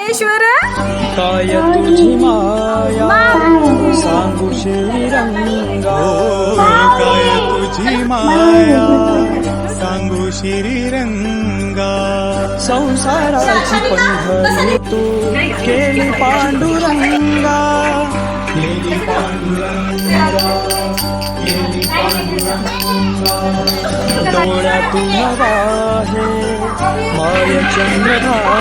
ज्ञानेश्वर काय तुझी माया सांगू श्रीरंगा काय तुझी माया सांगू श्रीरंगा संसाराची पंढरी तू केली पांडुरंगा केली पांडुरंगा केली पांडुरंगा डोळ्यातून वाहे माय चंद्रभागा